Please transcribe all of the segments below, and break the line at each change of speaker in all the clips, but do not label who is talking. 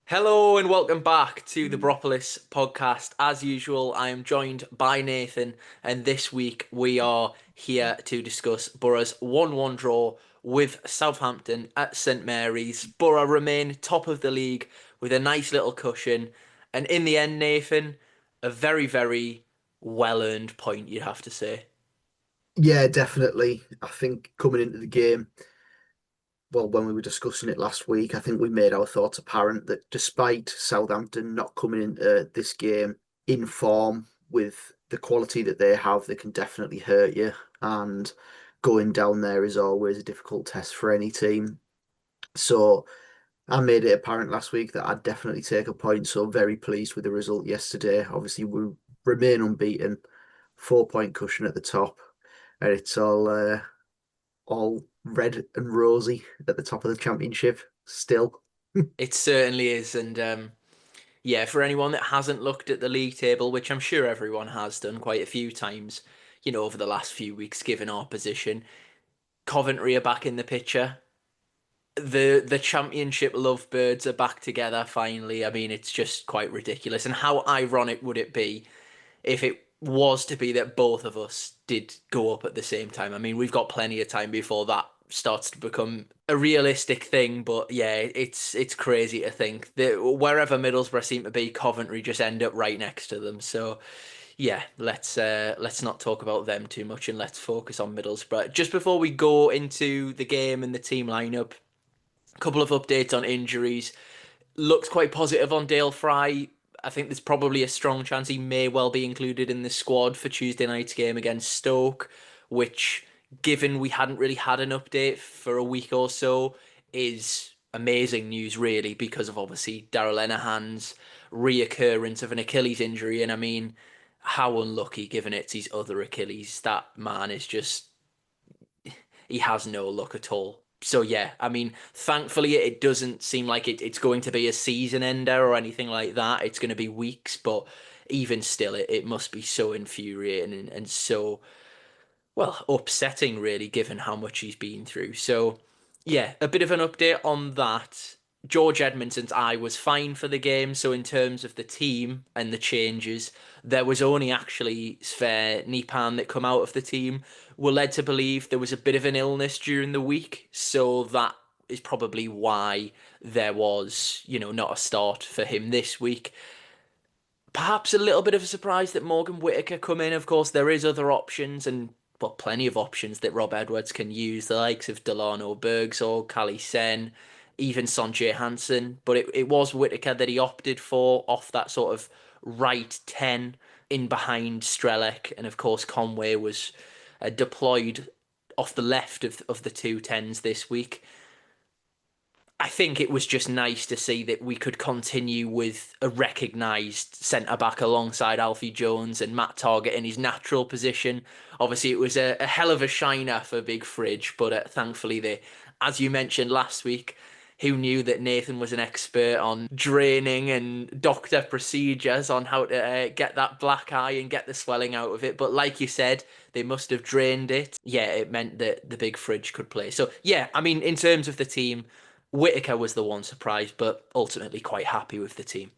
Hello and welcome back to the Boropolis podcast. As usual, I am joined by Nathan, and this week we are here to discuss Boro's 1-1 draw with Southampton at St Mary's. Boro remain top of the league with a nice little cushion, and in the end, Nathan, a very, very well-earned point, you'd have to say.
Yeah, definitely. I think coming into the game, well, when we were discussing it last week, I think we made our thoughts apparent that despite Southampton not coming into this game in form with the quality that they have, they can definitely hurt you. And going down there is always a difficult test for any team. So I made it apparent last week that I'd definitely take a point. So very pleased with the result yesterday. Obviously, we remain unbeaten, 4 point cushion at the top, and it's all red and rosy at the top of the championship still.
It certainly is, and yeah, for anyone that hasn't looked at the league table, which I'm sure everyone has done quite a few times, over the last few weeks, given our position, Coventry are back in the picture. The championship lovebirds are back together finally. I mean, it's just quite ridiculous. And how ironic would it be if it was to be that both of us did go up at the same time? I mean, we've got plenty of time before that starts to become a realistic thing, but yeah, it's crazy to think that wherever Middlesbrough seem to be, Coventry just end up right next to them. So yeah, let's not talk about them too much and let's focus on Middlesbrough. Just before we go into the game and the team lineup, a couple of updates on injuries. Looks quite positive on Dale Fry. I think there's probably a strong chance he may well be included in the squad for Tuesday night's game against Stoke, which, given we hadn't really had an update for a week or so, is amazing news, really, because of obviously Daryl Lenihan's reoccurrence of an Achilles injury. And I mean, how unlucky, given it's his other Achilles. That man is just, he has no luck at all. So yeah, I mean, thankfully it doesn't seem like it's going to be a season ender or anything like that. It's going to be weeks, but even still, it must be so infuriating and so, well, upsetting, really, given how much he's been through. So yeah, a bit of an update on that. George Edmondson's eye was fine for the game, so in terms of the team and the changes, there was only actually Sver Nipan that come out of the team. We're led to believe there was a bit of an illness during the week, so that is probably why there was, not a start for him this week. Perhaps a little bit of a surprise that Morgan Whittaker come in. Of course, there is other options and well, plenty of options that Rob Edwards can use, the likes of Delano Bergs or Cali Sen, even Sonjay Hansen. But it was Whittaker that he opted for off that sort of right 10 in behind Strelec. And of course, Conway was deployed off the left of the two tens this week. I think it was just nice to see that we could continue with a recognised centre back alongside Alfie Jones and Matt Targett in his natural position. Obviously, it was a hell of a shiner for Big Fridge, but thankfully, as you mentioned last week, who knew that Nathan was an expert on draining and doctor procedures on how to get that black eye and get the swelling out of it. But like you said, they must have drained it. Yeah, it meant that the Big Fridge could play. So, yeah, I mean, in terms of the team, Whitaker was the one surprise, but ultimately quite happy with the team.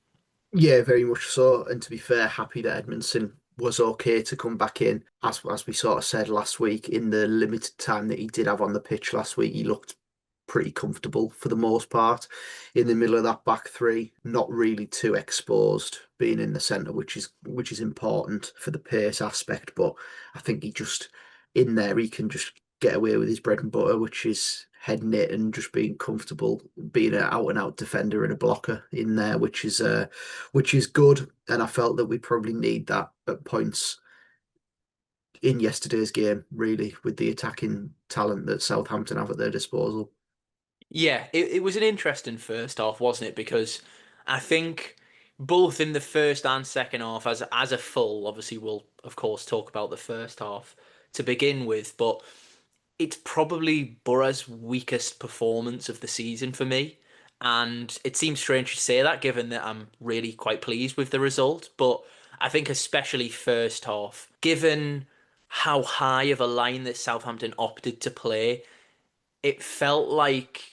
Yeah, very much so. And to be fair, happy that Edmondson was okay to come back in. As we sort of said last week, in the limited time that he did have on the pitch last week, he looked pretty comfortable for the most part in the middle of that back three, not really too exposed being in the centre, which is important for the pace aspect. But I think he just in there he can just get away with his bread and butter, which is heading it and just being comfortable, being an out and out defender and a blocker in there, which is good. And I felt that we probably need that at points in yesterday's game, really, with the attacking talent that Southampton have at their disposal.
Yeah, it was an interesting first half, wasn't it? Because I think both in the first and second half, as a full, obviously we'll of course talk about the first half to begin with, but it's probably Boro's weakest performance of the season for me. And it seems strange to say that given that I'm really quite pleased with the result. But I think especially first half, given how high of a line that Southampton opted to play, it felt like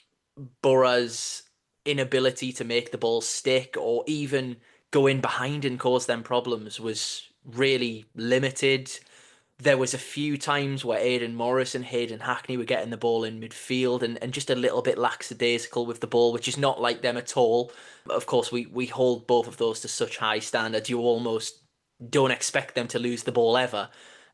Boro's inability to make the ball stick or even go in behind and cause them problems was really limited. There was a few times where Aidan Morris and Hayden Hackney were getting the ball in midfield and just a little bit lackadaisical with the ball, which is not like them at all. Of course, we hold both of those to such high standards. You almost don't expect them to lose the ball ever.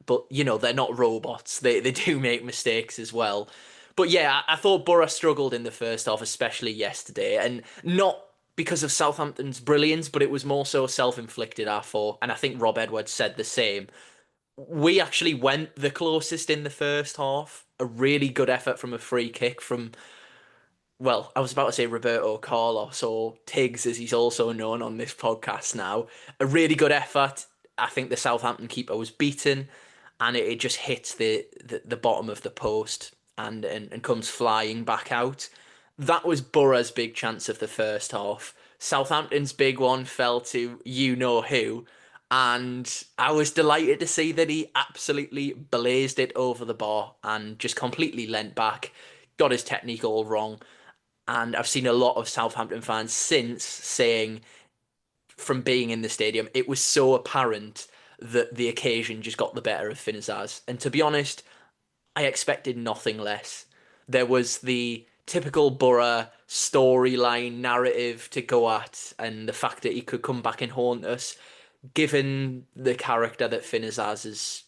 But, they're not robots. They do make mistakes as well. But yeah, I thought Borough struggled in the first half, especially yesterday. And not because of Southampton's brilliance, but it was more so self-inflicted, I thought. And I think Rob Edwards said the same. We actually went the closest in the first half. A really good effort from a free kick from, well, I was about to say Roberto Carlos or Tiggs, as he's also known on this podcast now. A really good effort. I think the Southampton keeper was beaten, and it just hits the bottom of the post and comes flying back out. That was Borough's big chance of the first half. Southampton's big one fell to you know who, and I was delighted to see that he absolutely blazed it over the bar and just completely leant back, got his technique all wrong. And I've seen a lot of Southampton fans since saying, from being in the stadium, it was so apparent that the occasion just got the better of Finazaz. And to be honest, I expected nothing less. There was the typical Borough storyline narrative to go at, and the fact that he could come back and haunt us, given the character that Finazaz has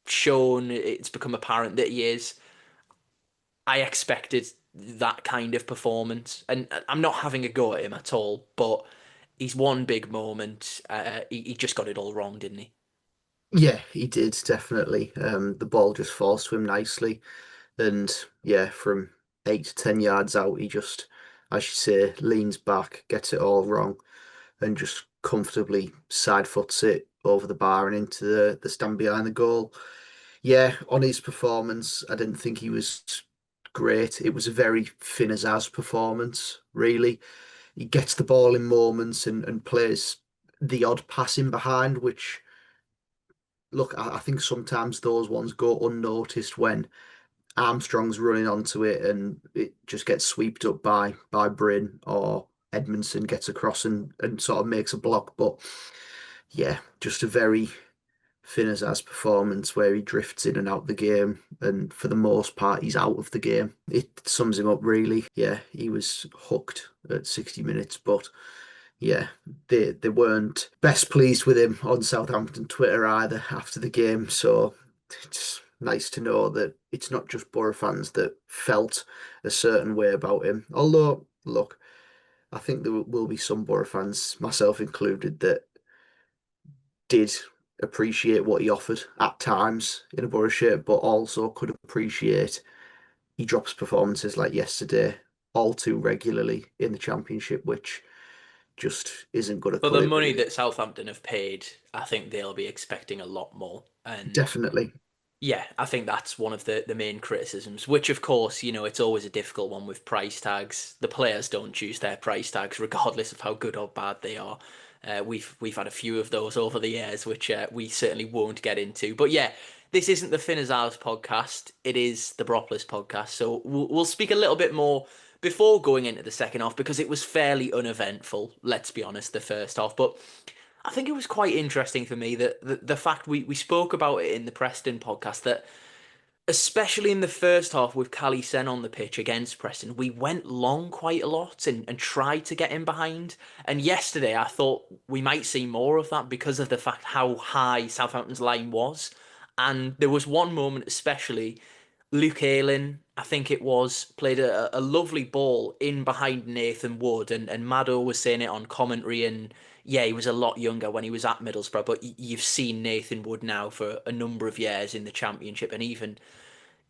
shown, it's become apparent that he is. I expected that kind of performance, and I'm not having a go at him at all, but he's one big moment. He just got it all wrong, didn't he?
Yeah, he did definitely. The ball just falls to him nicely, and yeah, from 8 to 10 yards out, he just, as you say, leans back, gets it all wrong, and just comfortably side foots it over the bar and into the stand behind the goal. Yeah, on his performance, I didn't think he was great. It was a very thin as performance, really. He gets the ball in moments and plays the odd pass in behind, which, look, I think sometimes those ones go unnoticed when Armstrong's running onto it and it just gets swept up by Bryn, or Edmondson gets across and sort of makes a block. But yeah, just a very thin as performance where he drifts in and out the game, and for the most part, he's out of the game. It sums him up really. Yeah, he was hooked at 60 minutes, but yeah, they weren't best pleased with him on Southampton Twitter either after the game. So it's nice to know that it's not just Borough fans that felt a certain way about him. Although, look, I think there will be some Borough fans, myself included, that did appreciate what he offered at times in a Borough shirt, but also could appreciate he drops performances like yesterday all too regularly in the Championship, which just isn't going to
For
cut
the
it,
money
really.
that Southampton have paid, I think they'll be expecting a lot more. And
Definitely.
yeah, I think that's one of the main criticisms, which of course, it's always a difficult one with price tags. The players don't choose their price tags, regardless of how good or bad they are. We've had a few of those over the years, which we certainly won't get into. But yeah, this isn't the Finn Azar's podcast. It is the Boropolis podcast. So we'll speak a little bit more before going into the second half because it was fairly uneventful, let's be honest, the first half. But I think it was quite interesting for me that the fact we spoke about it in the Preston podcast that especially in the first half with Cali Sen on the pitch against Preston, we went long quite a lot and tried to get in behind. And yesterday I thought we might see more of that because of the fact how high Southampton's line was. And there was one moment especially, Luke Ayling, I think it was, played a lovely ball in behind Nathan Wood, and Maddo was saying it on commentary, and yeah, he was a lot younger when he was at Middlesbrough, but you've seen Nathan Wood now for a number of years in the Championship, and even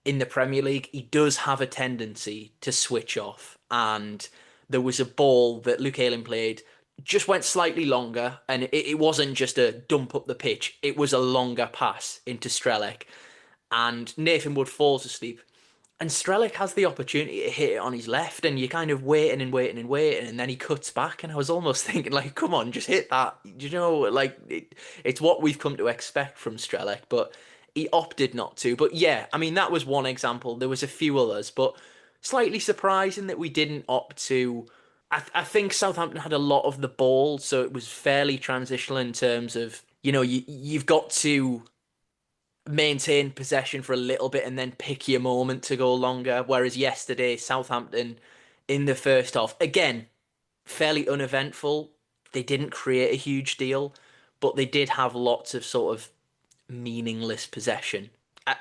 in the Premier League, he does have a tendency to switch off. And there was a ball that Luke Ayling played, just went slightly longer, and it wasn't just a dump up the pitch, it was a longer pass into Strelec. And Nathan Wood falls asleep. And Strelec has the opportunity to hit it on his left, and you're kind of waiting and waiting and waiting, and then he cuts back. And I was almost thinking, like, come on, just hit that. Like it's what we've come to expect from Strelec, but he opted not to. But yeah, I mean, that was one example. There was a few others, but slightly surprising that we didn't opt to. I think Southampton had a lot of the ball, so it was fairly transitional in terms of, you've got to maintain possession for a little bit and then pick your moment to go longer. Whereas yesterday, Southampton in the first half, again, fairly uneventful. They didn't create a huge deal, but they did have lots of sort of meaningless possession.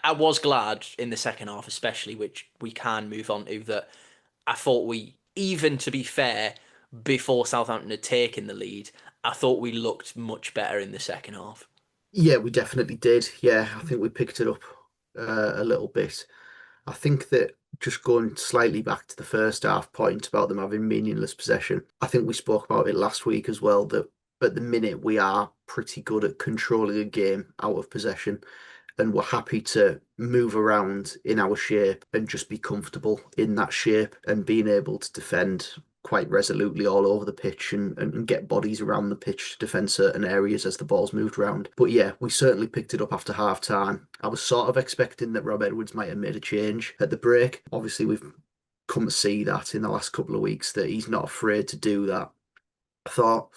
I was glad in the second half, especially, which we can move on to, that I thought we, even to be fair, before Southampton had taken the lead, I thought we looked much better in the second half.
Yeah, we definitely did. Yeah, I think we picked it up a little bit. I think that just going slightly back to the first half point about them having meaningless possession, I think we spoke about it last week as well, that at the minute we are pretty good at controlling a game out of possession, and we're happy to move around in our shape and just be comfortable in that shape and being able to defend quite resolutely all over the pitch and get bodies around the pitch to defend certain areas as the ball's moved around. But yeah, we certainly picked it up after half time. I was sort of expecting that Rob Edwards might have made a change at the break. Obviously, we've come to see that in the last couple of weeks that he's not afraid to do that. I thought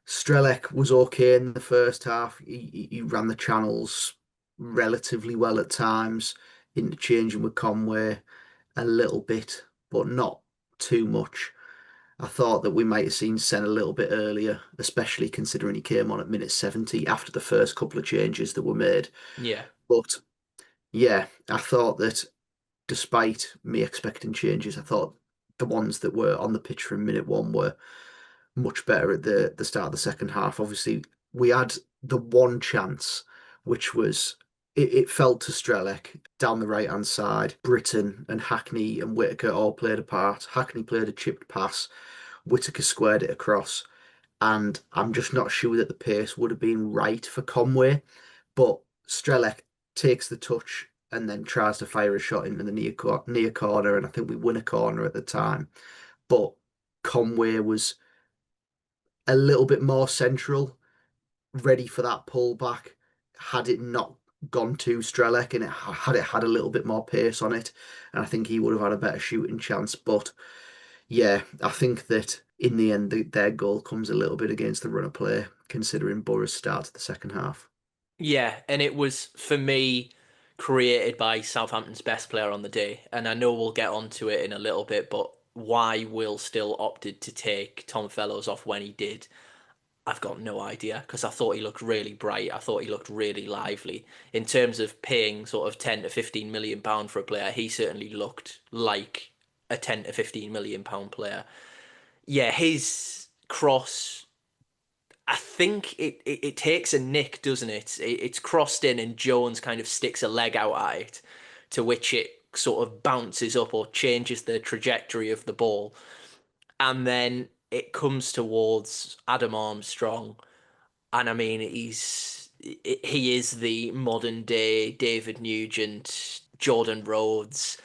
Strelec was okay in the first half. He ran the channels relatively well at times, interchanging with Conway a little bit, but not too much. I thought that we might have seen Sen a little bit earlier, especially considering he came on at minute 70 after the first couple of changes that were made.
Yeah.
But yeah, I thought that despite me expecting changes, I thought the ones that were on the pitch from minute one were much better at the start of the second half. Obviously, we had the one chance, which was it fell to Strelec down the right hand side. Britton and Hackney and Whitaker all played a part. Hackney played a chipped pass. Whitaker squared it across, and I'm just not sure that the pace would have been right for Conway. But Strelec takes the touch and then tries to fire a shot into the near corner, and I think we win a corner at the time. But Conway was a little bit more central, ready for that pullback. Had it not gone to Strelec and it had a little bit more pace on it, and I think he would have had a better shooting chance. But yeah, I think that in the end, their goal comes a little bit against the run of play, considering Boro's start to the second half.
Yeah, and it was for me created by Southampton's best player on the day. And I know we'll get onto it in a little bit, but why Will still opted to take Tom Fellows off when he did, I've got no idea because I thought he looked really bright. I thought he looked really lively. In terms of paying sort of 10 to 15 million pound for a player, he certainly looked like a 10 to 15 million pound player. Yeah, his cross, I think it takes a nick, doesn't it? It's crossed in and Jones kind of sticks a leg out at it, to which it sort of bounces up or changes the trajectory of the ball. And then it comes towards Adam Armstrong. And I mean, he is the modern day David Nugent, Jordan Rhodes.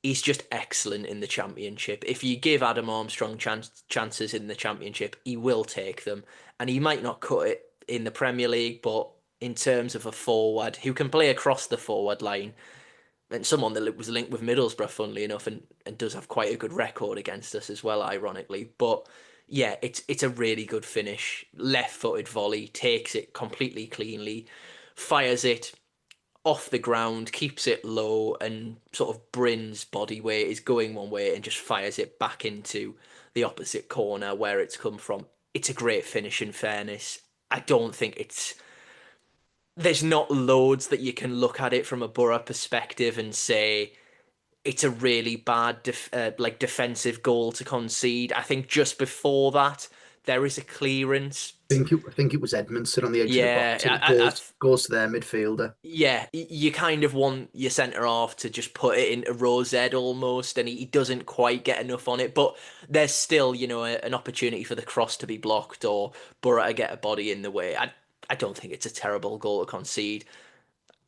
He's just excellent in the championship. If you give Adam Armstrong chances in the championship, he will take them. And he might not cut it in the Premier League, but in terms of a forward who can play across the forward line, and someone that was linked with Middlesbrough, funnily enough, and does have quite a good record against us as well, ironically. But yeah, it's a really good finish. Left-footed volley, takes it completely cleanly, fires it off the ground, keeps it low, and sort of Bryn's body weight is going one way and just fires it back into the opposite corner where it's come from. It's a great finish, in fairness. I don't think there's not loads that you can look at it from a Borough perspective and say it's a really bad like defensive goal to concede. I think just before that there is a clearance.
I think it was Edmondson on the edge of the
Yeah,
box, and it goes to their midfielder.
yeah, you kind of want your centre half to just put it into row Z almost, and he doesn't quite get enough on it. But there's still, an opportunity for the cross to be blocked or Borough to get a body in the way. I don't think it's a terrible goal to concede.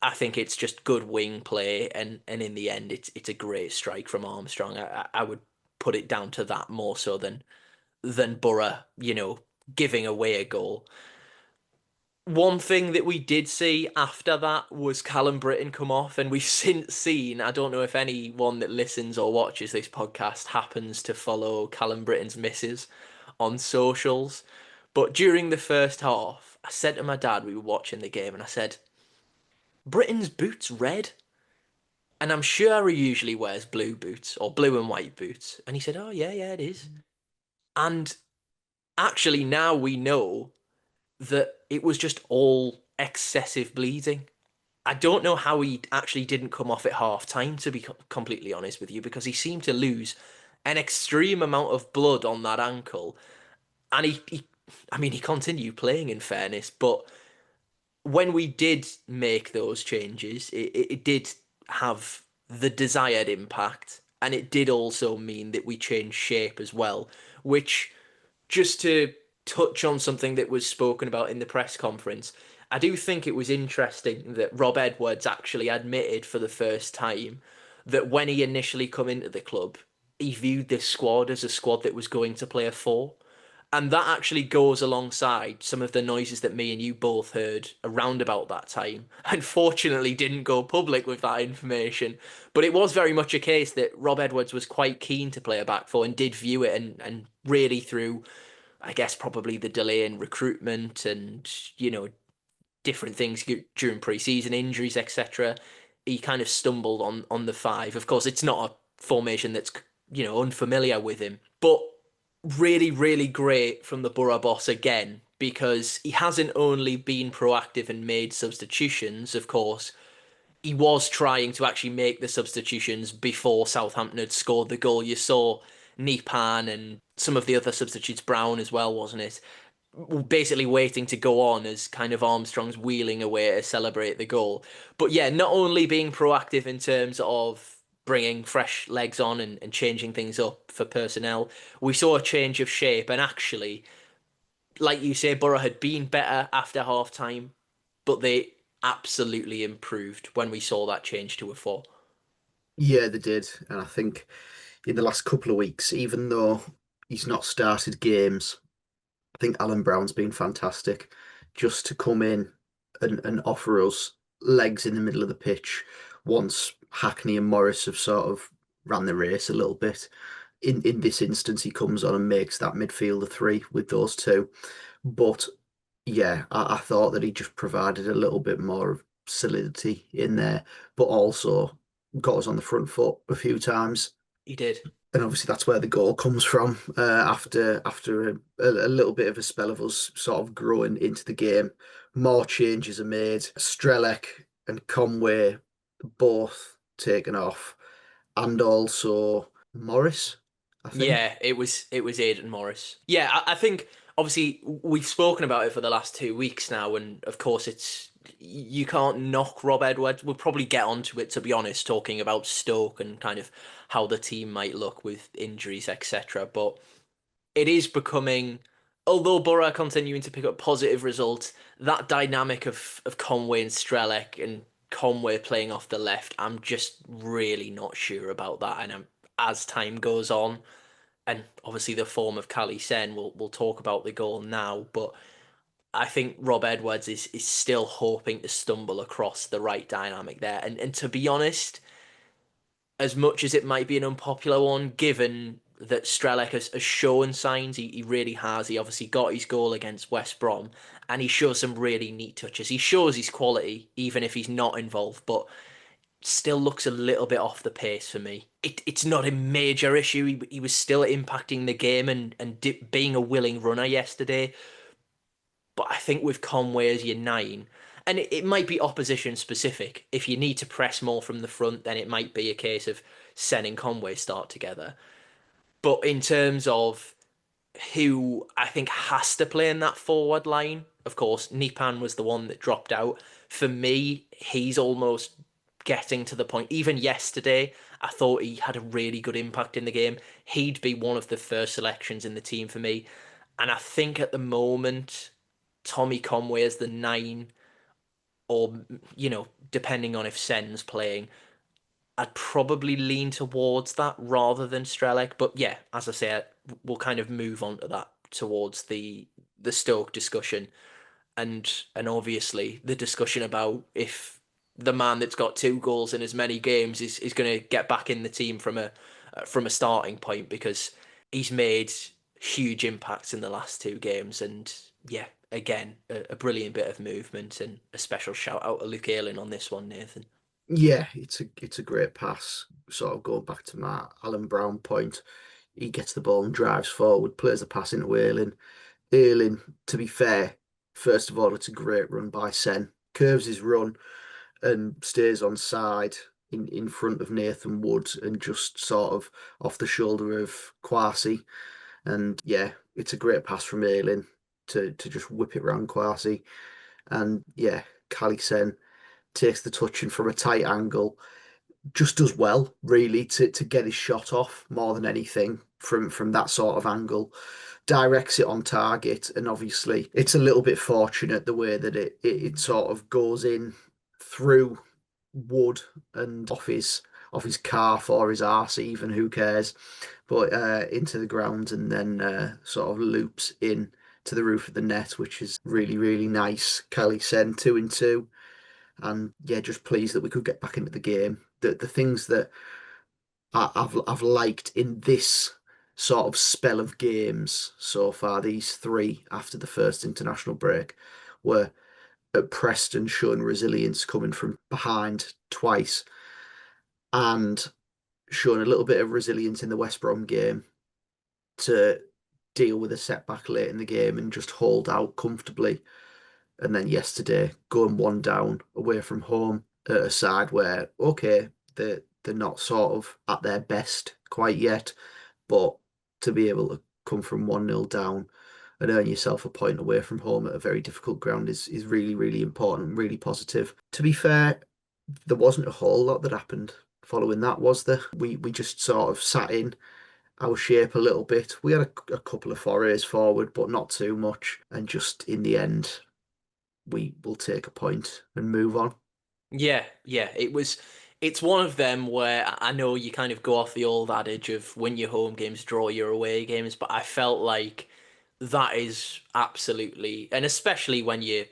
I think it's just good wing play, and in the end, it's a great strike from Armstrong. I would put it down to that more so than Borough, giving away a goal. One thing that we did see after that was Callum Britton come off, and we've since seen, I don't know if anyone that listens or watches this podcast happens to follow Callum Britton's misses on socials. But during the first half, I said to my dad, we were watching the game, and I said, Britton's boots red? And I'm sure he usually wears blue boots or blue and white boots. And he said, oh, yeah, yeah, it is. And actually, now we know that it was just all excessive bleeding. I don't know how he actually didn't come off at half time, to be completely honest with you, because he seemed to lose an extreme amount of blood on that ankle. And I mean, he continued playing in fairness, but when we did make those changes, it did have the desired impact. And it did also mean that we changed shape as well, which, just to touch on something that was spoken about in the press conference, I do think it was interesting that Rob Edwards actually admitted for the first time that when he initially come into the club, he viewed this squad as a squad that was going to play a four. And that actually goes alongside some of the noises that me and you both heard around about that time. Unfortunately, didn't go public with that information. But it was very much a case that Rob Edwards was quite keen to play a back four and did view it, and really through, I guess, probably the delay in recruitment and, different things during pre-season injuries, etc. He kind of stumbled on the five. Of course, it's not a formation that's, unfamiliar with him, but really, really great from the Borough boss again, because he hasn't only been proactive and made substitutions. Of course, he was trying to actually make the substitutions before Southampton had scored the goal. You saw Nipan and some of the other substitutes, Brown as well, wasn't it? Basically waiting to go on as kind of Armstrong's wheeling away to celebrate the goal. But yeah, not only being proactive in terms of bringing fresh legs on and changing things up for personnel, we saw a change of shape. And actually, like you say, Borough had been better after half time, but they absolutely improved when we saw that change to a four.
Yeah, they did. And I think in the last couple of weeks, even though he's not started games, I think Alan Brown's been fantastic just to come in and offer us legs in the middle of the pitch once Hackney and Morris have sort of ran the race a little bit. In this instance, he comes on and makes that midfielder three with those two. But yeah, I thought that he just provided a little bit more of solidity in there, but also got us on the front foot a few times.
He did.
And obviously that's where the goal comes from after a little bit of a spell of us sort of growing into the game. More changes are made. Strelec and Conway both taken off, and also Morris, I think.
Yeah, it was Aidan Morris. Yeah, I think obviously we've spoken about it for the last 2 weeks now, and of course it's, you can't knock Rob Edwards. We'll probably get onto it, to be honest, talking about Stoke and kind of how the team might look with injuries, etc. But it is becoming, although Borough are continuing to pick up positive results, that dynamic of Conway and Strelec and Conway playing off the left, I'm just really not sure about that. And as time goes on, and obviously the form of Cali Sen, we'll talk about the goal now, but I think Rob Edwards is still hoping to stumble across the right dynamic there. And to be honest, as much as it might be an unpopular one, given that Strelec has shown signs, he really has. He obviously got his goal against West Brom, and he shows some really neat touches. He shows his quality, even if he's not involved, but still looks a little bit off the pace for me. It's not a major issue. He was still impacting the game and being a willing runner yesterday. But I think with Conway as your nine, and it might be opposition specific. If you need to press more from the front, then it might be a case of Sen and Conway start together. But in terms of who I think has to play in that forward line, of course, Nipan was the one that dropped out. For me, he's almost getting to the point. Even yesterday, I thought he had a really good impact in the game. He'd be one of the first selections in the team for me. And I think at the moment, Tommy Conway as the nine, or, depending on if Sen's playing, I'd probably lean towards that rather than Strelec. But yeah, as I say, we'll kind of move on to that towards the Stoke discussion. and obviously the discussion about if the man that's got two goals in as many games is going to get back in the team from a starting point because he's made huge impacts in the last two games. And yeah, again, a brilliant bit of movement, and a special shout out to Luke Ayling on this one, Nathan.
Yeah, it's a great pass. Sort of going back to my Alan Brown point, he gets the ball and drives forward, plays a pass into Ayling. Ayling, to be fair, first of all, it's a great run by Sen. Curves his run and stays on side in front of Nathan Wood and just sort of off the shoulder of Kwasi. And yeah, it's a great pass from Ayling to just whip it round Kwasi. And yeah, Cali Sen takes the touch in from a tight angle, just does well really to get his shot off more than anything from that sort of angle. Directs it on target, and obviously it's a little bit fortunate the way that it sort of goes in through Wood and off his calf or his arse even, who cares, but into the ground and then sort of loops in to the roof of the net, which is really, really nice. Kelly Sen 2-2, and yeah, just pleased that we could get back into the game. The things that I've liked in this sort of spell of games so far, these three after the first international break, were at Preston showing resilience coming from behind twice, and showing a little bit of resilience in the West Brom game to deal with a setback late in the game and just hold out comfortably. And then yesterday, going one down away from home at a side where, okay, they're not sort of at their best quite yet, but to be able to come from 1-0 down and earn yourself a point away from home at a very difficult ground is really, really important, really positive. To be fair, there wasn't a whole lot that happened following that, was there? We just sort of sat in our shape a little bit. We had a couple of forays forward, but not too much. And just in the end, we will take a point and move on.
Yeah, yeah, it's one of them where I know you kind of go off the old adage of win your home games, draw your away games, but I felt like that is absolutely, and especially when you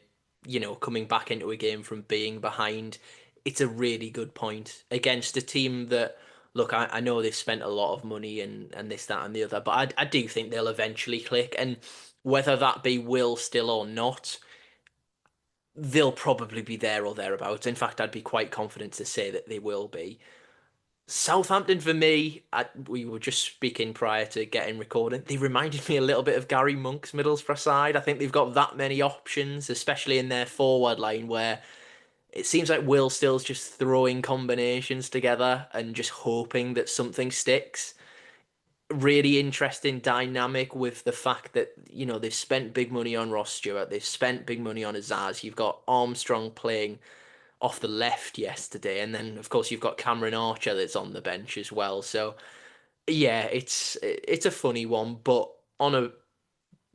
coming back into a game from being behind, it's a really good point against a team that, look, I know they've spent a lot of money and this, that, and the other, but I do think they'll eventually click, and whether that be Will still or not, they'll probably be there or thereabouts. In fact, I'd be quite confident to say that they will be. Southampton, for me, we were just speaking prior to getting recording. They reminded me a little bit of Gary Monk's Middlesbrough side. I think they've got that many options, especially in their forward line, where it seems like Will Still's just throwing combinations together and just hoping that something sticks. Really interesting dynamic with the fact that they've spent big money on Ross Stewart, they've spent big money on Azaz. You've got Armstrong playing off the left yesterday, and then of course you've got Cameron Archer that's on the bench as well. So yeah, it's a funny one, but on a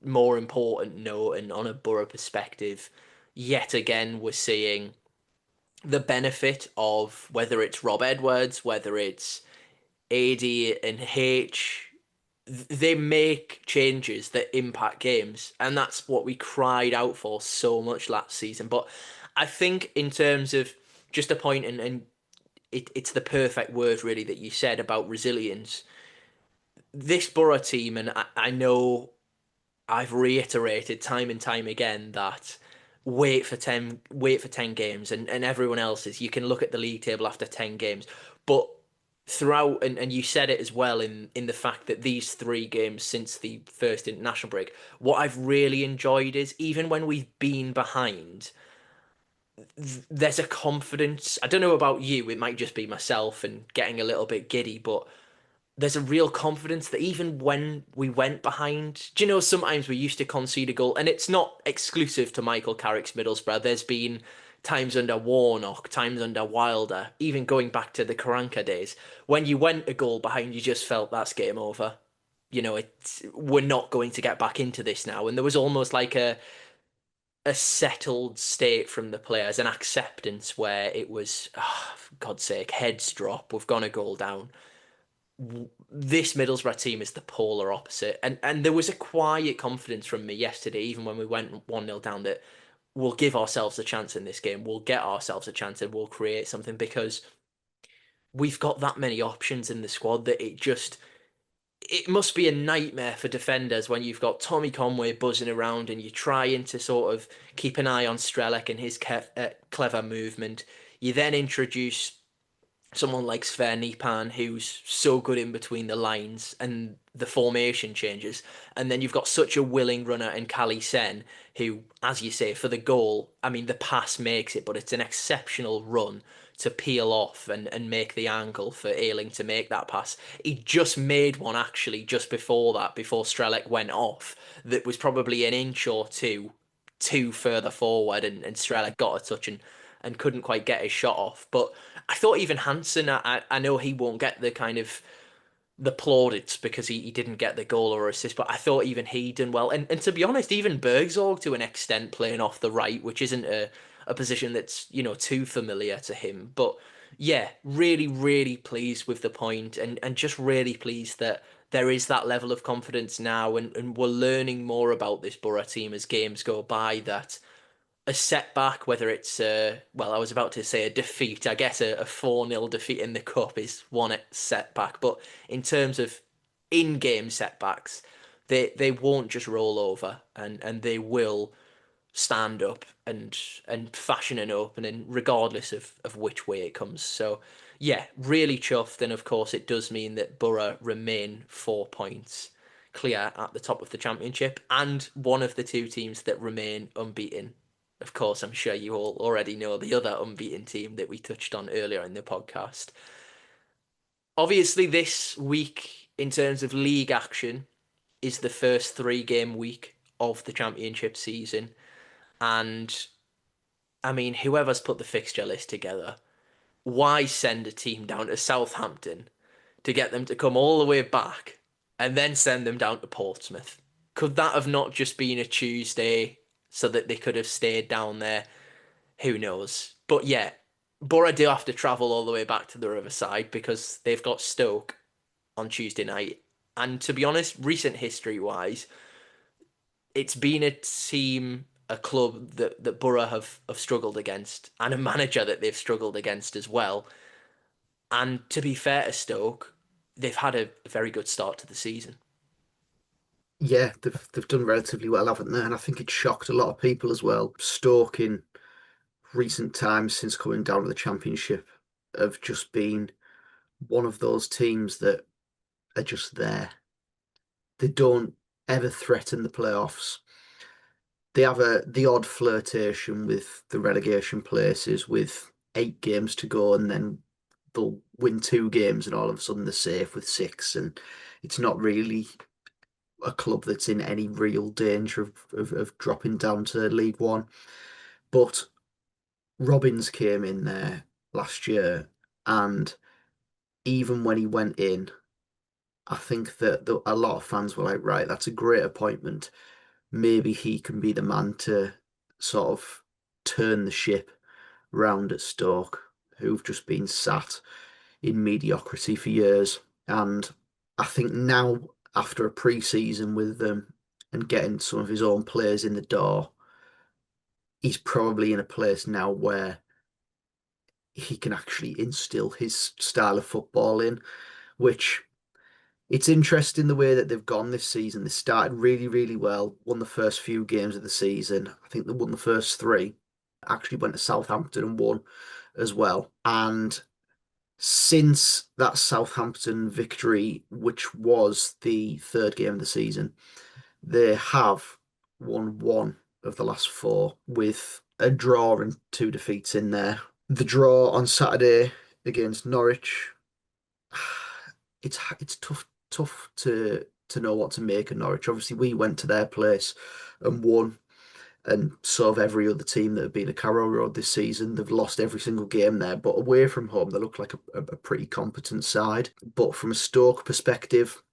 more important note and on a Borough perspective, yet again we're seeing the benefit of whether it's Rob Edwards, whether it's AD and H, they make changes that impact games, and that's what we cried out for so much last season. But I think in terms of just a point, and it's the perfect word really that you said about resilience. This Borough team, and I know I've reiterated time and time again that wait for ten games, and everyone else's. You can look at the league table after 10 games, but throughout, and you said it as well in the fact that these 3 games since the first international break, what I've really enjoyed is even when we've been behind, there's a confidence. I don't know about you, it might just be myself and getting a little bit giddy, but there's a real confidence that even when we went behind, do you know, sometimes we used to concede a goal, and it's not exclusive to Michael Carrick's Middlesbrough. There's been times under Warnock, times under Wilder, even going back to the Karanka days, when you went a goal behind, you just felt that's game over. We're not going to get back into this now. And there was almost like a settled state from the players, an acceptance where it was, for God's sake, heads drop, we've gone a goal down. This Middlesbrough team is the polar opposite. And there was a quiet confidence from me yesterday, even when we went 1-0 down, that we'll give ourselves a chance in this game. We'll get ourselves a chance and we'll create something because we've got that many options in the squad that it must be a nightmare for defenders when you've got Tommy Conway buzzing around and you're trying to sort of keep an eye on Strelec and his clever movement. You then introduce someone like Sven-Nipan who's so good in between the lines and the formation changes. And then you've got such a willing runner in Cali Sen who, as you say, for the goal, I mean, the pass makes it, but it's an exceptional run to peel off and make the angle for Ayling to make that pass. He just made one actually just before that, before Strelec went off, that was probably an inch or two further forward, and Strelec got a touch and couldn't quite get his shot off. But I thought even Hansen, I know he won't get the kind of the plaudits because he didn't get the goal or assist, but I thought even he done well. And to be honest, even Bergzorg to an extent playing off the right, which isn't a position that's, too familiar to him. But yeah, really, really pleased with the point and just really pleased that there is that level of confidence now and we're learning more about this Borough team as games go by that a setback, whether it's well, I was about to say a defeat. I guess a 4-0 defeat in the cup is one setback, but in terms of in-game setbacks, they won't just roll over and they will stand up and fashion an opening regardless of which way it comes. So yeah, really chuffed, and of course it does mean that Borough remain 4 points clear at the top of the championship and one of the two teams that remain unbeaten. Of course, I'm sure you all already know the other unbeaten team that we touched on earlier in the podcast. Obviously, this week, in terms of league action, is the first 3 game week of the championship season. And I mean, whoever's put the fixture list together, why send a team down to Southampton to get them to come all the way back and then send them down to Portsmouth? Could that have not just been a Tuesday so that they could have stayed down there? Who knows? But yeah, Borough do have to travel all the way back to the Riverside because they've got Stoke on Tuesday night. And to be honest, recent history wise, it's been a team, a club that Borough have struggled against, and a manager that they've struggled against as well. And to be fair to Stoke, they've had a very good start to the season.
Yeah, they've done relatively well, haven't they? And I think it shocked a lot of people as well. Stoke in recent times since coming down to the Championship have just been one of those teams that are just there. They don't ever threaten the playoffs. They have the odd flirtation with the relegation places with 8 games to go, and then they'll win 2 games, and all of a sudden they're safe with 6. And it's not really a club that's in any real danger of dropping down to League One. But Robbins came in there last year, and even when he went in, I think that a lot of fans were like, right, that's a great appointment. Maybe he can be the man to sort of turn the ship round at Stoke, who've just been sat in mediocrity for years. And I think now, after a pre-season with them and getting some of his own players in the door, he's probably in a place now where he can actually instill his style of football in, which it's interesting the way that they've gone this season. They started really, really well, won the first few games of the season. I think they won the first 3, actually went to Southampton and won as well. And since that Southampton victory, which was the third game of the season, they have won 1 of the last 4 with a draw and 2 defeats in there. The draw on Saturday against Norwich, it's tough to know what to make of Norwich. Obviously, we went to their place and won, and so have every other team that have been at Carrow Road this season. They've lost every single game there, but away from home, they look like a pretty competent side. But from a Stoke perspective,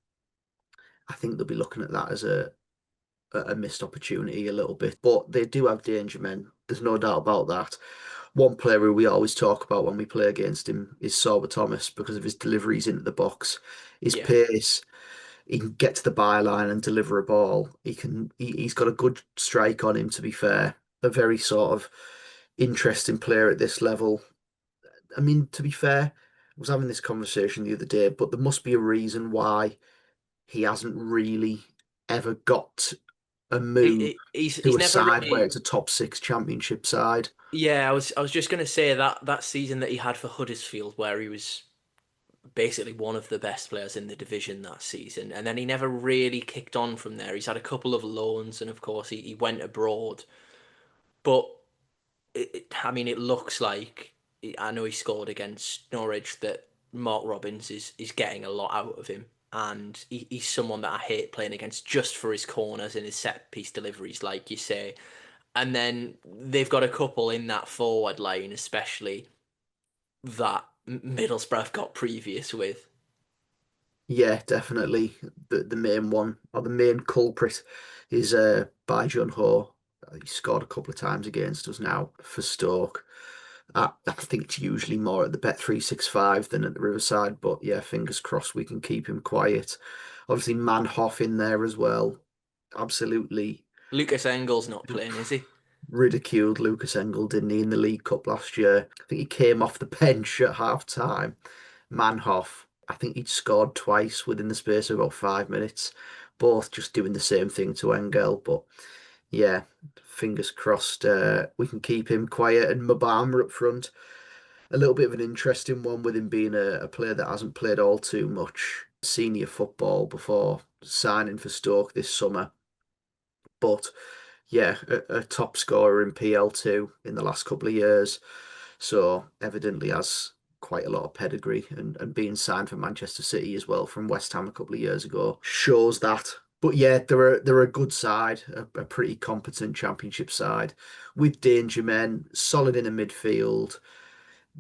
I think they'll be looking at that as a missed opportunity a little bit. But they do have danger men. There's no doubt about that. One player who we always talk about when we play against him is Sorba Thomas because of his deliveries into the box, his
Yeah.
pace. He can get to the byline and deliver a ball. He's got a good strike on him, to be fair. a very sort of interesting player at this level. I mean, to be fair, I was having this conversation the other day, but there must be a reason why he hasn't really ever got a move to
He's
a
never
side where
really.
it's a top six championship side.
Yeah, I was just gonna say that season that he had for Huddersfield, where he was basically one of the best players in the division that season, and then he never really kicked on from there. He's had a couple of loans, and of course he went abroad, but I mean, it looks like I know he scored against Norwich that Mark Robbins is getting a lot out of him, and he's someone that I hate playing against just for his corners and his set piece deliveries, like you say. And then they've got a couple in that forward line, especially that Middlesbrough have got previous with.
Yeah, definitely. The main one or the main culprit is John Ho. He scored a couple of times against us now for Stoke. I think it's usually more at the Bet365 than at the Riverside, but yeah, fingers crossed we can keep him quiet. Obviously, Manhoff in there as well. Absolutely
Lucas Engel's not playing, is he?
ridiculed Lucas Engel, didn't he, in the League Cup last year? I think he came off the bench at half time. Manhoff, I think he'd scored twice within the space of about 5 minutes, both just doing the same thing to Engel. But yeah, fingers crossed we can keep him quiet. And Mabama up front, a little bit of an interesting one with him being a player that hasn't played all too much senior football before signing for Stoke this summer. But yeah, a top scorer in PL2 in the last couple of years. So evidently has quite a lot of pedigree and being signed for Manchester City as well from West Ham a couple of years ago shows that. But yeah, they're a good side, a pretty competent championship side with danger men, solid in the midfield.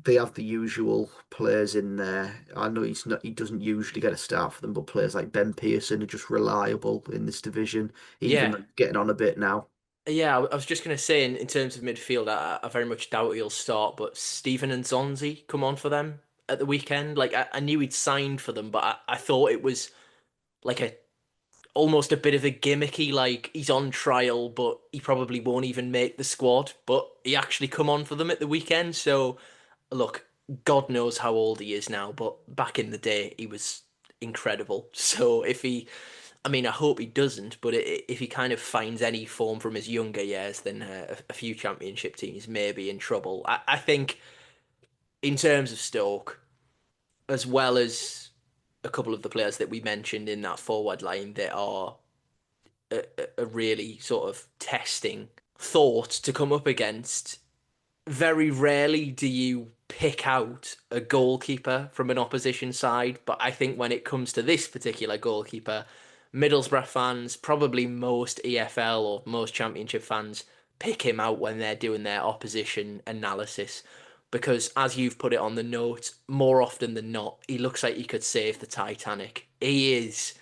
They have the usual players in there. I know he doesn't usually get a start for them, but players like Ben Pearson are just reliable in this division,
Yeah,
even getting on a bit now.
yeah. I was just gonna say in terms of midfield, I very much doubt he'll start. But Stephen and Zonzi come on for them at the weekend. Like I knew he'd signed for them, but I thought it was like a almost a bit of a gimmicky, like he's on trial, but he probably won't even make the squad. But he actually come on for them at the weekend. So look, God knows how old he is now, but back in the day, he was incredible. So if he, I mean, I hope he doesn't, but if he kind of finds any form from his younger years, then a few championship teams may be in trouble. I think in terms of Stoke, as well as a couple of the players that we mentioned in that forward line that are a really sort of testing thought to come up against. Very rarely do you pick out a goalkeeper from an opposition side, but I think when it comes to this particular goalkeeper, Middlesbrough fans, probably most EFL or most Championship fans, pick him out when they're doing their opposition analysis. Because as you've put it on the note, more often than not, he looks like he could save the Titanic. He is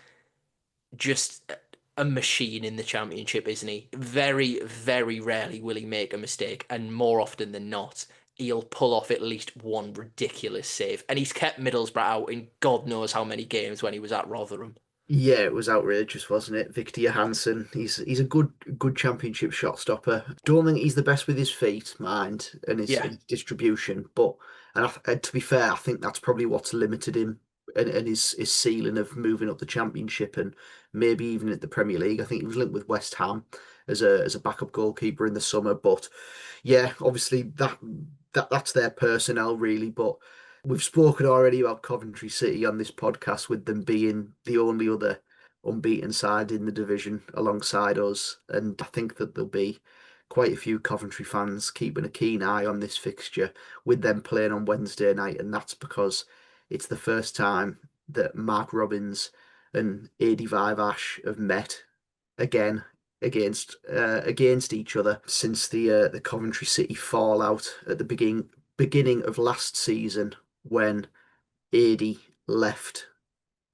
just a machine in the championship, isn't he? Very, very rarely will he make a mistake, and more often than not, he'll pull off at least one ridiculous save. And he's kept Middlesbrough out in God knows how many games when he was at Rotherham.
Yeah, it was outrageous, wasn't it? Victor Johansson, he's a good championship shot stopper. Don't think he's the best with his feet, mind,
Yeah,
and his distribution, but and to be fair, I think that's probably what's limited him and his ceiling of moving up the championship and maybe even at the Premier League. I think he was linked with West Ham as a backup goalkeeper in the summer, but yeah, obviously that's their personnel really, but we've spoken already about Coventry City on this podcast with them being the only other unbeaten side in the division alongside us, and I think that there'll be quite a few Coventry fans keeping a keen eye on this fixture with them playing on Wednesday night, and that's because it's the first time that Mark Robbins and Adi Vivash have met again against each other since the Coventry City fallout at the beginning of last season when Adi left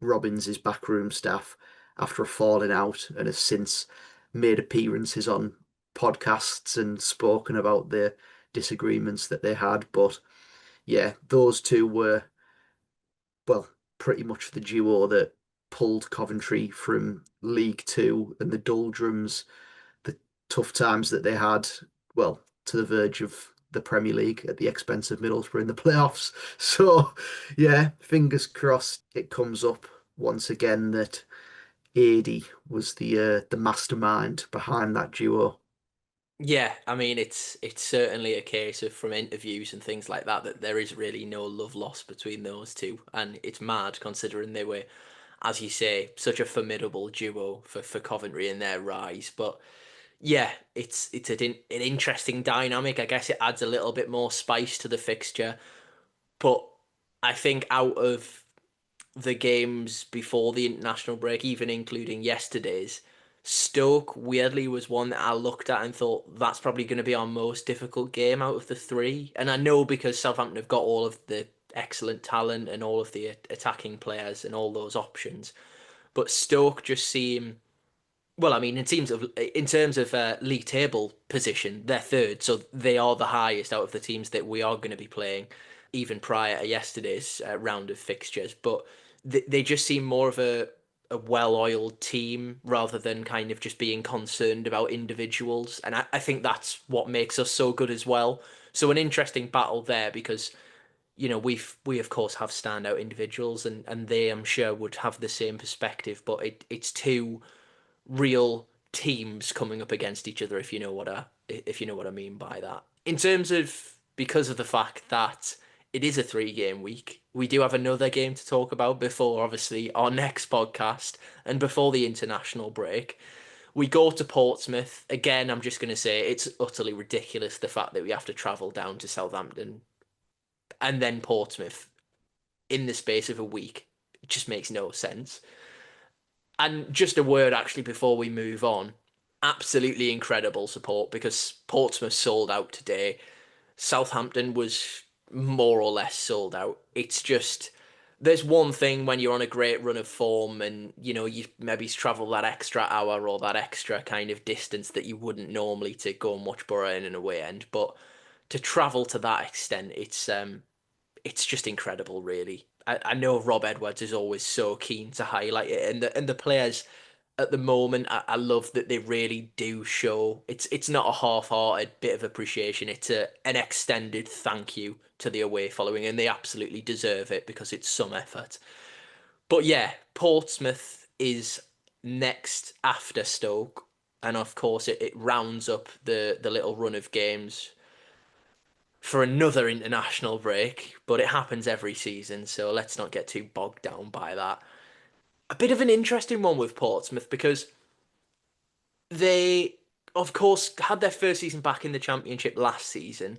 Robbins' backroom staff after a falling out and has since made appearances on podcasts and spoken about the disagreements that they had. But yeah, those two were, well, pretty much the duo that pulled Coventry from League Two and the doldrums, the tough times that they had well, to the verge of the Premier League at the expense of Middlesbrough in the playoffs. So, yeah, fingers crossed it comes up once again that Adi was the mastermind behind that duo.
Yeah, I mean it's certainly a case of from interviews and things like that that there is really no love lost between those two, and it's mad considering they were, as you say, such a formidable duo for Coventry in their rise. But yeah, it's an interesting dynamic. I guess it adds a little bit more spice to the fixture, but I think out of the games before the international break, even including yesterday's, Stoke weirdly was one that I looked at and thought that's probably going to be our most difficult game out of the three. And I know because Southampton have got all of the excellent talent and all of the attacking players and all those options, but Stoke just seem well, I mean, in terms of league table position, they're third, so they are the highest out of the teams that we are going to be playing, even prior to yesterday's round of fixtures. But they just seem more of a well-oiled team rather than kind of just being concerned about individuals, and I think that's what makes us so good as well. So an interesting battle there because we of course have standout individuals, and they I'm sure would have the same perspective, but it's two real teams coming up against each other if you know what I mean by that. In terms of because of the fact that it is a 3 game week, we do have another game to talk about before obviously our next podcast and before the international break. We go to Portsmouth. Again, I'm just going to say it's utterly ridiculous the fact that we have to travel down to Southampton and then Portsmouth in the space of a week. It just makes no sense. And just a word actually before we move on. Absolutely incredible support because Portsmouth sold out today. Southampton was more or less sold out. It's just there's one thing when you're on a great run of form and you maybe travel that extra hour or that extra kind of distance that you wouldn't normally to go and watch Boro in an away end, but to travel to that extent, it's just incredible, really. I know Rob Edwards is always so keen to highlight it, and the players at the moment, I love that they really do show it's not a half-hearted bit of appreciation. It's an extended thank you to the away following, and they absolutely deserve it because it's some effort. But yeah, Portsmouth is next after Stoke, and of course it rounds up the little run of games for another international break, but it happens every season, so let's not get too bogged down by that. A bit of an interesting one with Portsmouth because they, of course, had their first season back in the Championship last season.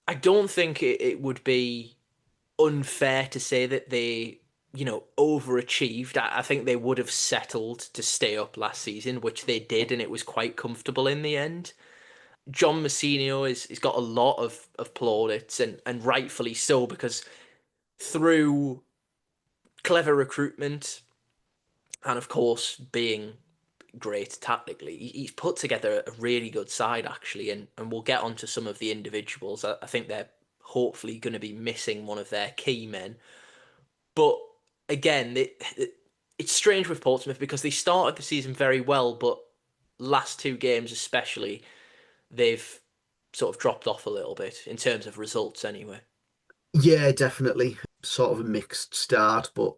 I don't think it would be unfair to say that they, overachieved. I think they would have settled to stay up last season, which they did, and it was quite comfortable in the end. John Mousinho is got a lot of plaudits, and rightfully so, because through clever recruitment and of course being great tactically, he's put together a really good side actually, and we'll get onto some of the individuals. I think they're hopefully going to be missing one of their key men, but again, it's strange with Portsmouth because they started the season very well, but last 2 games especially, they've sort of dropped off a little bit in terms of results anyway.
Yeah, definitely. Sort of a mixed start, but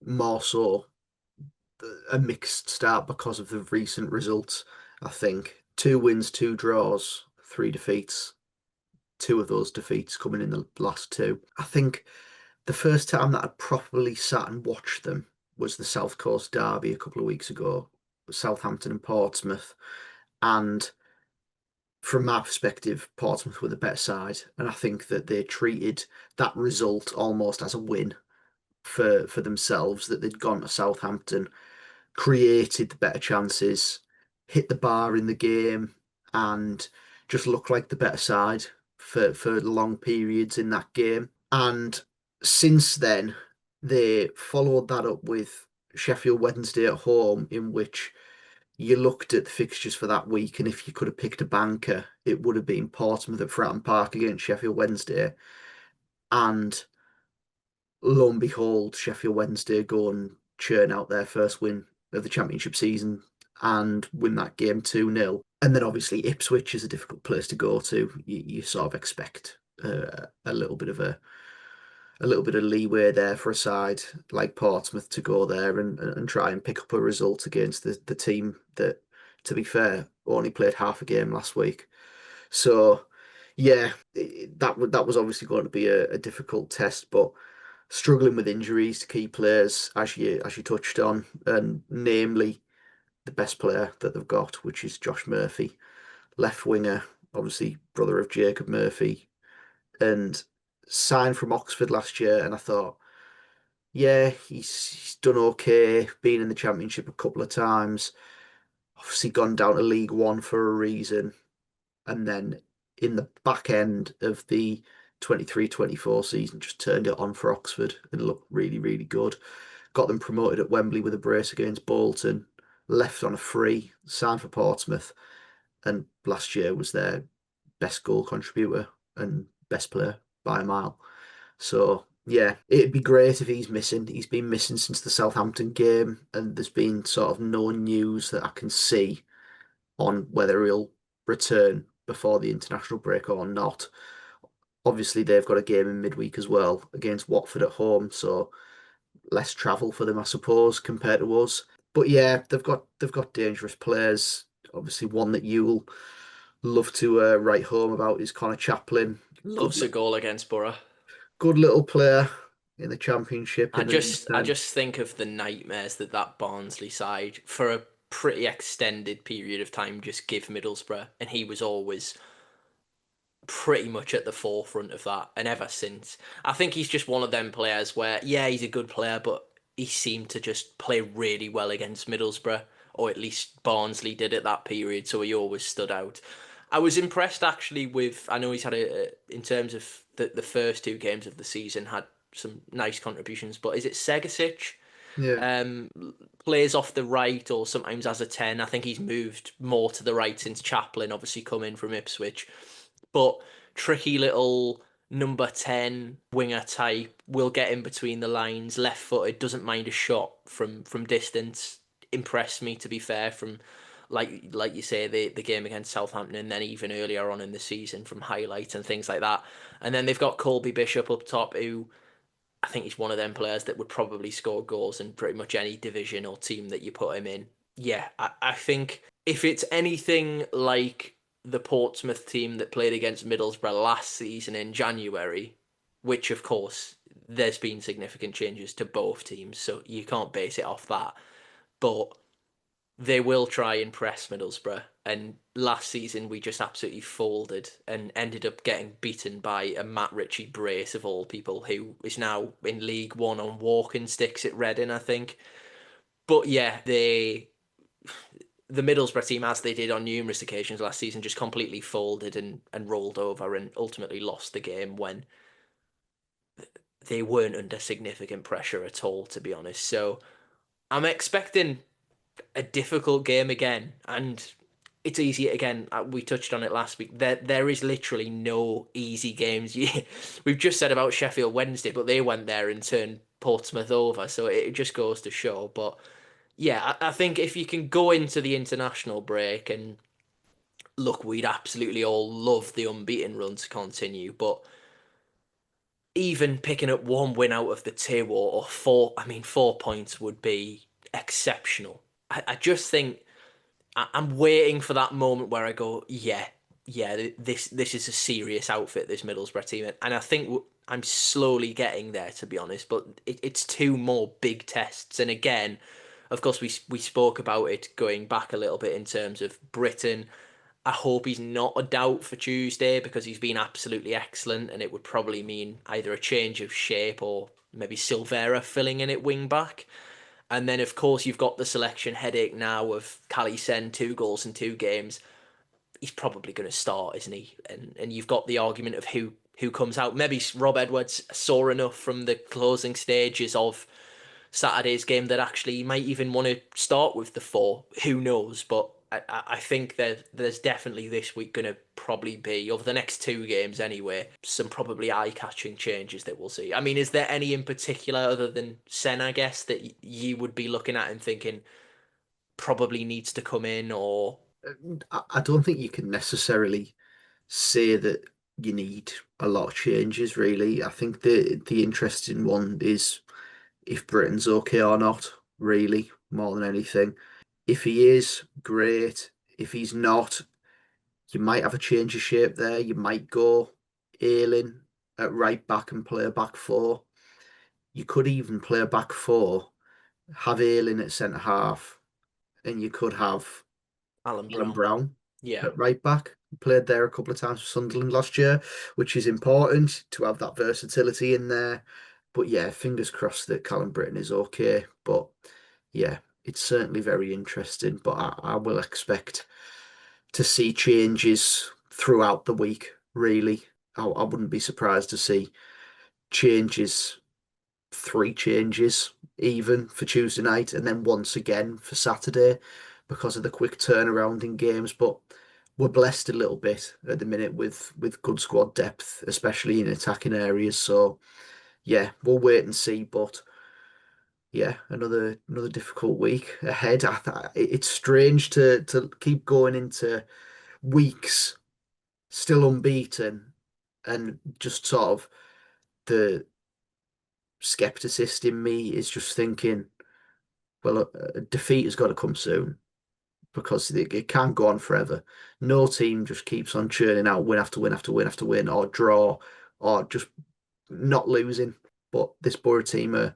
more so a mixed start because of the recent results. I think 2 wins, 2 draws, 3 defeats. 2 of those defeats coming in the last two. I think the first time that I'd properly sat and watched them was the South Coast Derby a couple of weeks ago, Southampton and Portsmouth. And from my perspective, Portsmouth were the better side, and I think that they treated that result almost as a win for themselves. That they'd gone to Southampton, created the better chances, hit the bar in the game, and just looked like the better side for long periods in that game. And since then, they followed that up with Sheffield Wednesday at home, in which you looked at the fixtures for that week, and if you could have picked a banker, it would have been Portsmouth at Fratton Park against Sheffield Wednesday. And lo and behold, Sheffield Wednesday go and churn out their first win of the championship season and win that game 2-0. And then obviously Ipswich is a difficult place to go to. You sort of expect a little bit of a little bit of leeway there for a side like Portsmouth to go there and try and pick up a result against the team that, to be fair, only played half a game last week. So yeah, that was obviously going to be a difficult test, but struggling with injuries to key players as you touched on, and namely the best player that they've got, which is Josh Murphy, left winger, obviously brother of Jacob Murphy, and signed from Oxford last year. And I thought, yeah, he's done okay, been in the Championship a couple of times, obviously gone down to League One for a reason. And then in the back end of the 23-24 season, just turned it on for Oxford and looked really, really good. Got them promoted at Wembley with a brace against Bolton, left on a free, signed for Portsmouth, and last year was their best goal contributor and best player by a mile. So yeah, it'd be great if he's missing. He's been missing since the Southampton game, and there's been sort of no news that I can see on whether he'll return before the international break or not. Obviously, they've got a game in midweek as well against Watford at home, so less travel for them, I suppose, compared to us. But yeah, they've got dangerous players. Obviously, one that you'll love to write home about is Connor Chaplin. Good,
Loves a goal against Boro.
good little player in the Championship
I
in the League
just I
10.
just think of the nightmares that that Barnsley side for a pretty extended period of time just give Middlesbrough, and he was always pretty much at the forefront of that. And ever since, I think he's just one of them players where, yeah, he's a good player, but he seemed to just play really well against Middlesbrough, or at least Barnsley did at that period, so he always stood out. I was impressed actually with, I know he's had in terms of the first two games of the season, had some nice contributions, but is it Segasic?
Yeah,
Um, Plays off the right or sometimes as a 10. I think he's moved more to the right since Chaplin obviously come in from Ipswich. But tricky little number 10 winger type will get in between the lines, left footed, doesn't mind a shot from distance. Impressed me to be fair from like you say the game against Southampton and then even earlier on in the season from highlights and things like that. And then they've got Colby Bishop up top who I think he's one of them players that would probably score goals in pretty much any division or team that you put him in. Yeah, I think if it's anything like the Portsmouth team that played against Middlesbrough last season in January, which of course there's been significant changes to both teams, so you can't base it off that. But they will try and press Middlesbrough. And last season we just absolutely folded and ended up getting beaten by a Matt Ritchie brace of all people, who is now in League One on walking sticks at Reading, I think. But yeah, the Middlesbrough team, as they did on numerous occasions last season, just completely folded and rolled over and ultimately lost the game when they weren't under significant pressure at all, to be honest. So I'm expecting a difficult game again, and it's easy again. We touched on it last week. There is literally no easy games. We've just said about Sheffield Wednesday, but they went there and turned Portsmouth over, so it just goes to show. But yeah, I think if you can go into the international break and look, we'd absolutely all love the unbeaten run to continue, but even picking up one win out of the two or four, I mean, 4 points would be exceptional. I just think I'm waiting for that moment where I go, yeah, yeah, this is a serious outfit, this Middlesbrough team, and I think I'm slowly getting there, to be honest. But it's two more big tests, and again, of course, we spoke about it going back a little bit in terms of Britain. I hope he's not a doubt for Tuesday because he's been absolutely excellent, and it would probably mean either a change of shape or maybe Silvera filling in at wing back. And then, of course, you've got the selection headache now of Cali Sen, 2 goals in 2 games. He's probably going to start, isn't he? And you've got the argument of who comes out. Maybe Rob Edwards saw enough from the closing stages of Saturday's game that actually he might even want to start with the four. Who knows? But I think that there's definitely this week going to probably be, over the next 2 games anyway, some probably eye-catching changes that we'll see. I mean, is there any in particular other than Sen, I guess, that you would be looking at and thinking probably needs to come in or...
I don't think you can necessarily say that you need a lot of changes, really. I think the interesting one is if Britain's okay or not, really, more than anything. If he is, great. If he's not, you might have a change of shape there. You might go Ayling at right back and play a back four. You could even play a back four, have Ayling at centre half, and you could have
Alan
Alan
Brown.
Brown
Yeah.
at right back. Played there a couple of times for Sunderland last year, which is important to have that versatility in there. But yeah, fingers crossed that Callum Britton is okay. But yeah, it's certainly very interesting. But I will expect to see changes throughout the week, really. I wouldn't be surprised to see changes, three changes even for Tuesday night, and then once again for Saturday because of the quick turnaround in games. But we're blessed a little bit at the minute with good squad depth, especially in attacking areas. So yeah, we'll wait and see. But yeah, another difficult week ahead. It's strange to keep going into weeks still unbeaten and just sort of the skepticist in me is just thinking, well, a defeat has got to come soon because it can't go on forever. No team just keeps on churning out win after win after win after win or draw or just not losing. But this Boro team are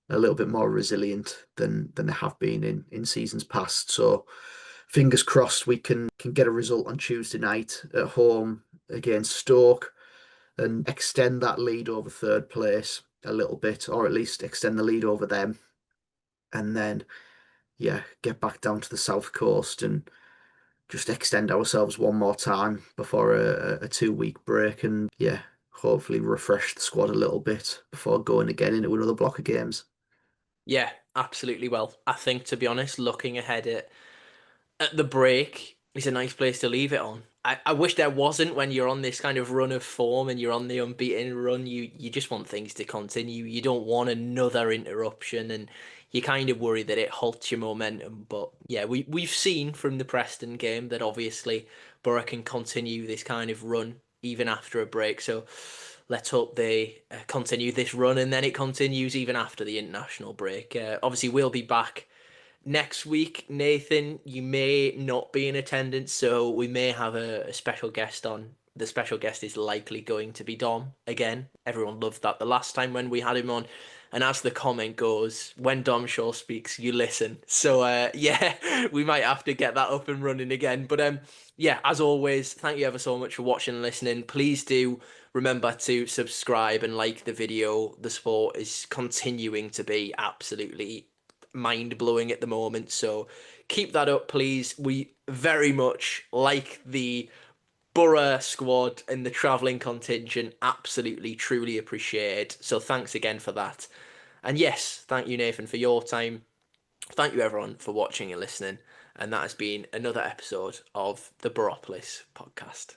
a little bit more resilient than they have been in seasons past. So fingers crossed we can get a result on Tuesday night at home against Stoke and extend that lead over third place a little bit, or at least extend the lead over them. And then, yeah, get back down to the south coast and just extend ourselves one more time before a 2 week break. And yeah, hopefully refresh the squad a little bit before going again into another block of games.
Yeah, absolutely. Well, I think to be honest, looking ahead at the break is a nice place to leave it on. I wish there wasn't when you're on this kind of run of form and you're on the unbeaten run. You just want things to continue. You don't want another interruption, and you kind of worry that it halts your momentum. But yeah, we've seen from the Preston game that obviously Borough can continue this kind of run even after a break. So let's hope they continue this run and then it continues even after the international break. Obviously, we'll be back next week. Nathan, you may not be in attendance, so we may have a special guest on. The special guest is likely going to be Dom again. Everyone loved that the last time when we had him on. And as the comment goes, when Dom Shaw speaks, you listen. So yeah, we might have to get that up and running again. But yeah, as always, thank you ever so much for watching and listening. Please do remember to subscribe and like the video. The sport is continuing to be absolutely mind blowing at the moment. So keep that up, please. We very much like the Borough squad and the travelling contingent. Absolutely, truly appreciate. So thanks again for that. And yes, thank you, Nathan, for your time. Thank you, everyone, for watching and listening. And that has been another episode of the Boropolis podcast.